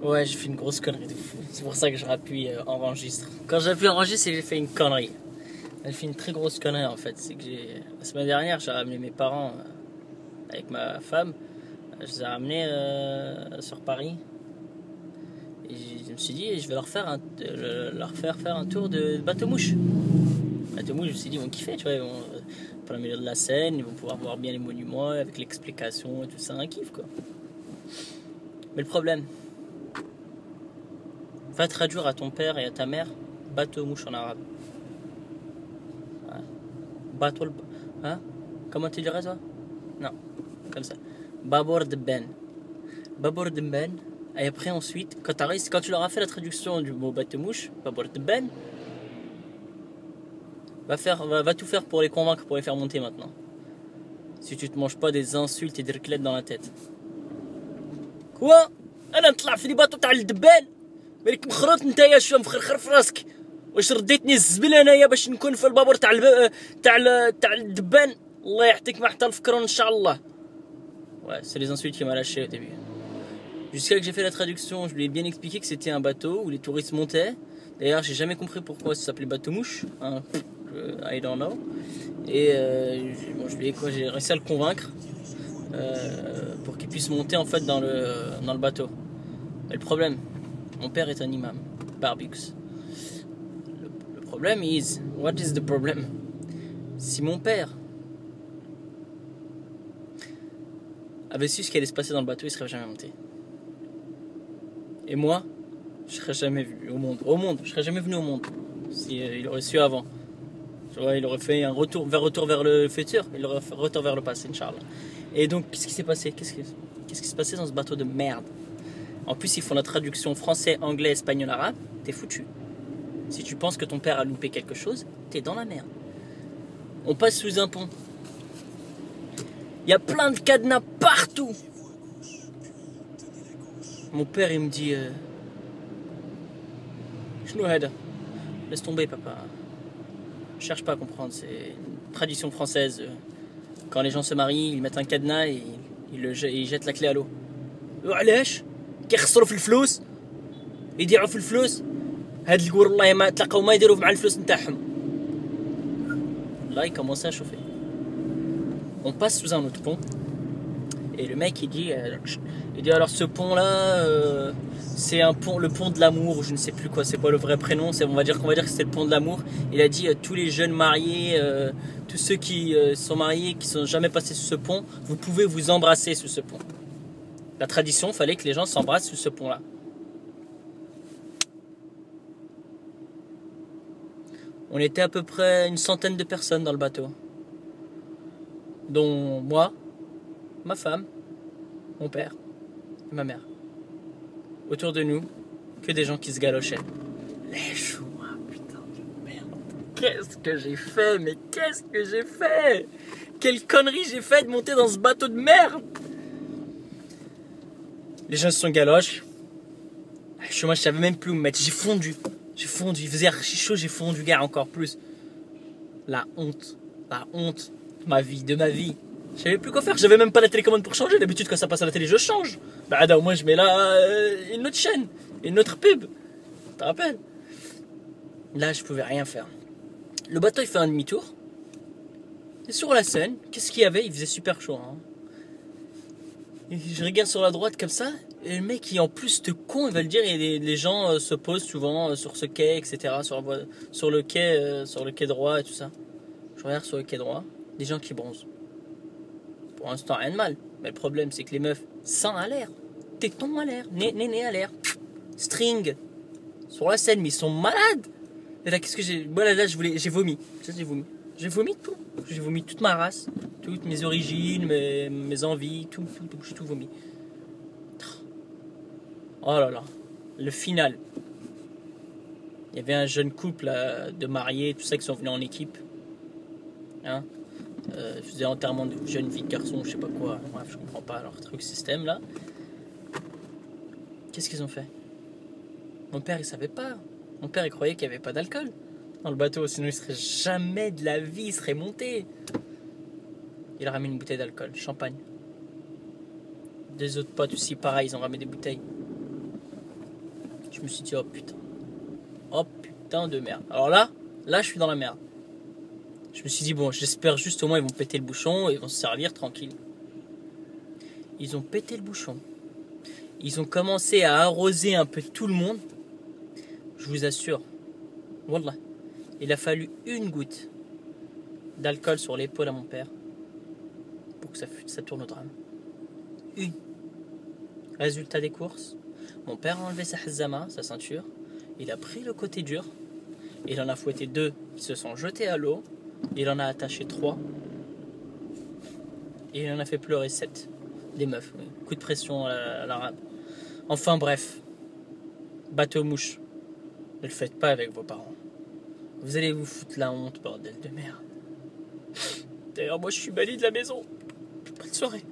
Ouais, j'ai fait une grosse connerie de fou. C'est pour ça que je rappuie enregistre. Quand j'appuie enregistre, c'est que j'ai fait une connerie. J'ai fait une très grosse connerie en fait. C'est que la semaine dernière, j'ai ramené mes parents avec ma femme. Je les ai ramenés sur Paris. Et je me suis dit, je vais leur faire faire un tour de bateau-mouche. Bateau-mouche, je me suis dit, ils vont kiffer, tu vois. Ils vont pour le milieu de la Seine, ils vont pouvoir voir bien les monuments avec l'explication et tout ça, un kiff quoi. Mais le problème, va traduire à ton père et à ta mère bateau-mouche en arabe. Ouais. Bateau, hein? Comment tu dirais toi? Non, comme ça. Babor de Ben. Babor de Ben. Et après, ensuite, quand tu leur as fait la traduction du mot bateau-mouche, Babor de Ben, va tout faire pour les convaincre, pour les faire monter maintenant. Si tu te manges pas des insultes et des raclettes dans la tête. Quoi? انا نطلع في لي باطو تاع الدبان مالك مخروط نتايا شو مخرخر في راسك واش رديتني الزبل انايا باش نكون في البابور تاع الدبان الله يعطيك ما حتى الفكرون ان شاء الله. Ouais, c'est les insultes qui m'a lâché au début. Jusqu'à que j'ai fait la traduction, je lui ai bien expliqué que c'était un bateau où les touristes montaient. D'ailleurs, j'ai jamais compris pourquoi ça s'appelait bateau mouche. Hein. I don't know. Et bon, j'ai réussi à le convaincre pour qu'il puisse monter en fait dans le bateau. Mais le problème, mon père est un imam, Barbux. Le problème what is the problem? Si mon père avait su ce qui allait se passer dans le bateau, il serait jamais monté. Et moi, je serais jamais vu je serais jamais venu au monde. Si il aurait su avant. Tu vois, il aurait fait un retour vers le futur, il aurait fait un retour vers le passé, Inch'Allah. Et donc, qu'est-ce qui s'est passé? Qu'est-ce qui s'est passé dans ce bateau de merde? En plus, ils font la traduction français, anglais, espagnol, arabe. T'es foutu. Si tu penses que ton père a loupé quelque chose, t'es dans la merde. On passe sous un pont. Il y a plein de cadenas partout. Mon père, il me dit laisse tomber, papa. Cherche pas à comprendre. C'est une tradition française. Quand les gens se marient, ils mettent un cadenas et ils jettent la clé à l'eau. وعلاش كيخسروا في الفلوس يضيعوا في الفلوس هاد الكور والله ما تلقاو ما يديروا مع الفلوس نتاعهم. Là il commence à chauffer. On passe sous un autre pont et le mec il dit alors ce pont là c'est le pont de l'amour, je ne sais plus quoi, c'est pas le vrai prénom, on va dire que c'est le pont de l'amour. Il a dit tous les jeunes mariés, tous ceux qui sont mariés, qui sont jamais passés sous ce pont, vous pouvez vous embrasser sous ce pont. La tradition, fallait que les gens s'embrassent sous ce pont-là. On était à peu près une centaine de personnes dans le bateau, dont moi, ma femme, mon père et ma mère. Autour de nous, que des gens qui se galochaient. Les choux, putain de merde. Qu'est-ce que j'ai fait? Mais qu'est-ce que j'ai fait? Quelle connerie j'ai fait de monter dans ce bateau de merde? Les gens se sont galoches. Moi, je savais même plus où me mettre. J'ai fondu. Il faisait archi chaud, j'ai fondu, gars, encore plus. La honte de ma vie. Je savais plus quoi faire. J'avais même pas la télécommande pour changer. D'habitude, quand ça passe à la télé, je change. Bah, au moins, je mets là une autre chaîne, une autre pub. Tu te rappelles? Là, je pouvais rien faire. Le bateau, il fait un demi-tour. Et sur la Seine, qu'est-ce qu'il y avait? Il faisait super chaud. Hein. Et je regarde sur la droite comme ça. Et le mec, qui en plus de con, il va le dire. Et les gens se posent souvent sur ce quai, etc. Sur le quai droit et tout ça. Je regarde sur le quai droit. Des gens qui bronzent. Pour l'instant, rien de mal. Mais le problème, c'est que les meufs, seins à l'air, tétons à l'air, nez à l'air, string, sur la scène, mais ils sont malades. Et là, qu'est-ce que j'ai... Voilà, là, j'ai vomi. J'ai vomi tout. J'ai vomi toute ma race, toutes mes origines, mes envies, tout. J'ai tout vomi. Oh là là. Le final. Il y avait un jeune couple de mariés, tout ça, qui sont venus en équipe. Hein? Je faisais enterrement de jeune vie de garçon, je sais pas quoi. Bref, je comprends pas leur truc système là. Qu'est-ce qu'ils ont fait? Mon père, il savait pas. Mon père, il croyait qu'il y avait pas d'alcool dans le bateau, sinon il serait jamais de la vie, il serait monté. Il a ramené une bouteille d'alcool, champagne. Des autres potes aussi, pareil, ils ont ramené des bouteilles. me suis dit, oh putain. Oh putain de merde. Alors là, je suis dans la merde. Je me suis dit, bon, j'espère juste au moins ils vont péter le bouchon et ils vont se servir tranquille. Ils ont pété le bouchon. Ils ont commencé à arroser un peu tout le monde. Je vous assure. Wallah. Il a fallu une goutte d'alcool sur l'épaule à mon père pour que ça tourne au drame. Une. Résultat des courses. Mon père a enlevé sa hazama, sa ceinture. Il a pris le côté dur. Il en a fouetté 2 qui se sont jetés à l'eau. Il en a attaché 3. Et il en a fait pleurer 7. Des meufs. Oui. Coup de pression à l'arabe. Enfin bref. Bateau mouche. Ne le faites pas avec vos parents. Vous allez vous foutre la honte, bordel de merde. D'ailleurs, moi je suis banni de la maison. Bonne soirée.